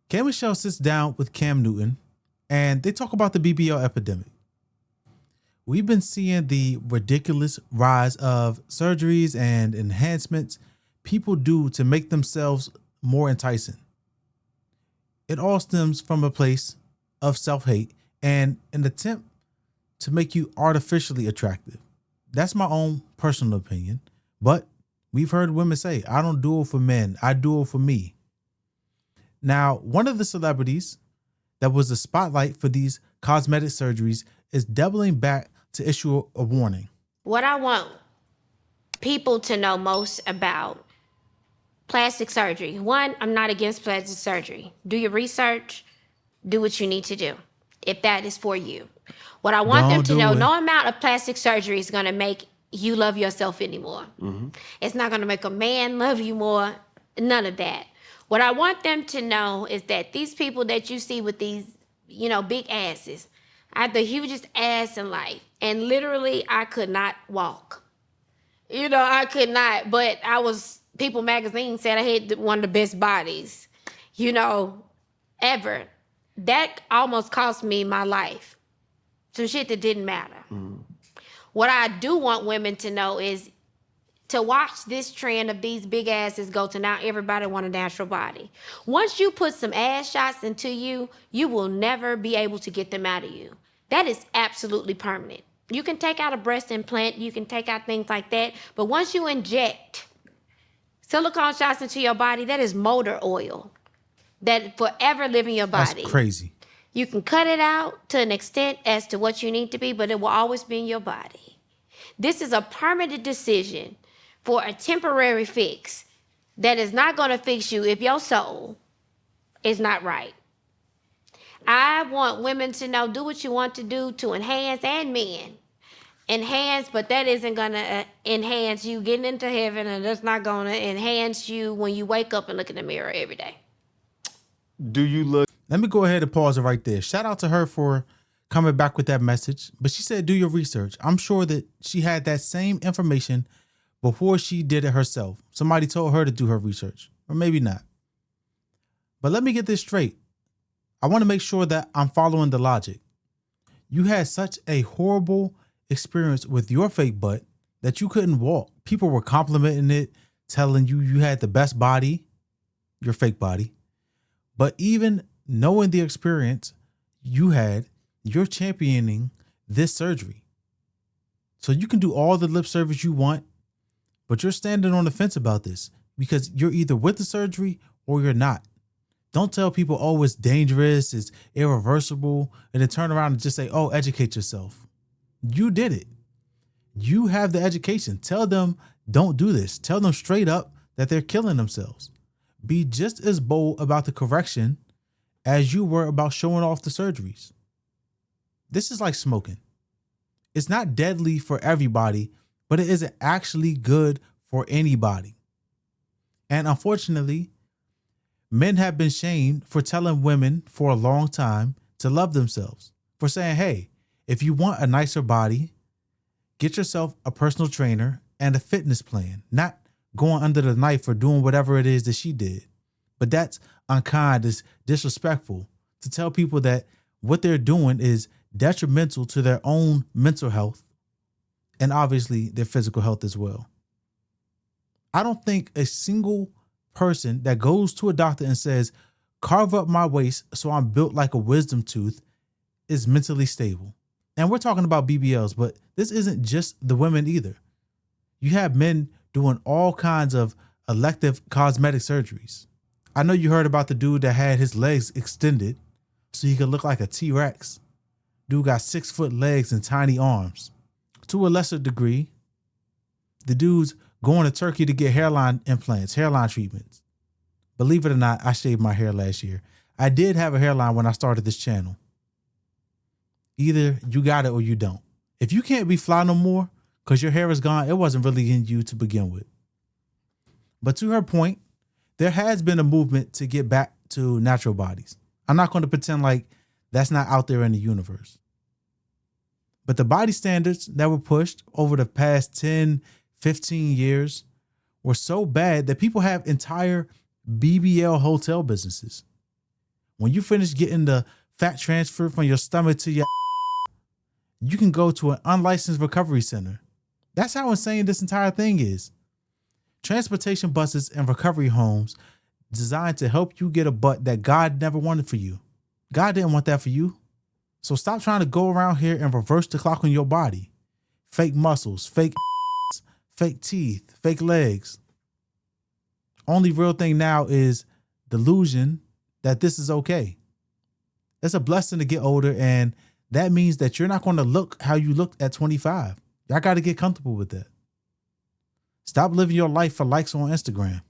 KMichelle sits down with Cam Newton and they talk about the BBL epidemic. We've been seeing the ridiculous rise of surgeries and enhancements people do to make themselves more enticing. It all stems from a place of self-hate and an attempt to make you artificially attractive. That's my own personal opinion, but we've heard women say, I don't do it for men, I do it for me. Now, one of the celebrities that was the spotlight for these cosmetic surgeries is doubling back to issue a warning. What I want people to know most about plastic surgery. One, I'm not against plastic surgery. Do your research, do what you need to do, if that is for you. What I want them to know, no amount of plastic surgery is gonna make you love yourself anymore. It's not gonna make a man love you more, none of that. What I want them to know is that these people that you see with these, big asses, I had the hugest ass in life. And literally, I could not walk. I could not. But People magazine said I had one of the best bodies, ever. That almost cost me my life. Some shit that didn't matter. What I do want women to know is to watch this trend of these big asses go to now everybody want a natural body. Once you put some ass shots into you, you will never be able to get them out of you. That is absolutely permanent. You can take out a breast implant, you can take out things like that, but once you inject silicone shots into your body, that is motor oil that forever live in your body. That's crazy. You can cut it out to an extent as to what you need to be, but it will always be in your body. This is a permanent decision for a temporary fix that is not going to fix you if your soul is not right. I want women to know, do what you want to do to enhance, and men. Enhance, but that isn't going to enhance you getting into heaven, and that's not going to enhance you when you wake up and look in the mirror every day. Let me go ahead and pause it right there. Shout out to her for coming back with that message. But she said, do your research. I'm sure that she had that same information before she did it herself. Somebody told her to do her research, or maybe not. But let me get this straight. I want to make sure that I'm following the logic. You had such a horrible experience with your fake butt that you couldn't walk. People were complimenting it, telling you you had the best body, your fake body. But even knowing the experience you had, you're championing this surgery. So you can do all the lip service you want, but you're standing on the fence about this because you're either with the surgery or you're not. Don't tell people, oh, it's dangerous, it's irreversible, and then turn around and just say, oh, educate yourself. You did it. You have the education. Tell them, don't do this. Tell them straight up that they're killing themselves. Be just as bold about the correction as you were about showing off the surgeries. This is like smoking. It's not deadly for everybody, but it isn't actually good for anybody. And unfortunately, men have been shamed for telling women for a long time to love themselves, for saying, hey, if you want a nicer body, get yourself a personal trainer and a fitness plan, not going under the knife or doing whatever it is that she did. But that's unkind, it's disrespectful to tell people that what they're doing is detrimental to their own mental health and obviously their physical health as well. I don't think a single person that goes to a doctor and says, carve up my waist so I'm built like a wisdom tooth is mentally stable. And we're talking about BBLs, but this isn't just the women either. You have men doing all kinds of elective cosmetic surgeries. I know you heard about the dude that had his legs extended so he could look like a T-Rex. Dude got 6-foot legs and tiny arms. To a lesser degree, the dude's going to Turkey to get hairline implants, hairline treatments. Believe it or not, I shaved my hair last year. I did have a hairline when I started this channel. Either you got it or you don't. If you can't be fly no more because your hair is gone, it wasn't really in you to begin with. But to her point, there has been a movement to get back to natural bodies. I'm not going to pretend like that's not out there in the universe. But the body standards that were pushed over the past 10, 15 years were so bad that people have entire BBL hotel businesses. When you finish getting the fat transfer from your stomach to your, you can go to an unlicensed recovery center. That's how insane this entire thing is. Transportation buses and recovery homes designed to help you get a butt that God never wanted for you. God didn't want that for you. So stop trying to go around here and reverse the clock on your body. Fake muscles, fake fake teeth, fake legs. Only real thing now is delusion that this is okay. It's a blessing to get older, and that means that you're not going to look how you looked at 25. Y'all got to get comfortable with that. Stop living your life for likes on Instagram.